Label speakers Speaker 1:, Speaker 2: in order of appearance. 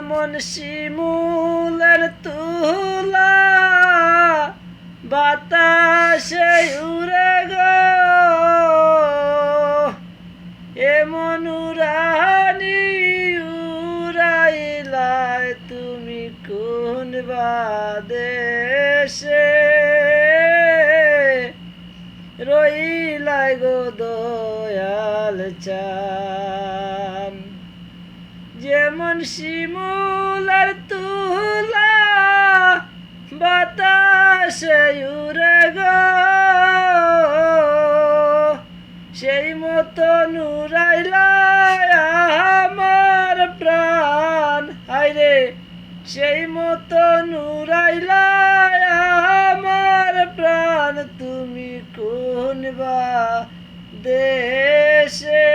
Speaker 1: যেমন শিমুলের তুলা বাতাসে উড়ে গো, এমন উড়ানি উড়াইলাই তুমি কোন বাদেশে রইলাই গো দয়াল চান। যেমন শিমুলের তুলা বাতাসে উড়ে গো, সেই মতো নুরাইলাই আমার প্রাণ। হায়রে সেই মতো নুরাইলাই আমার প্রাণ তুমি কোন বা দেশে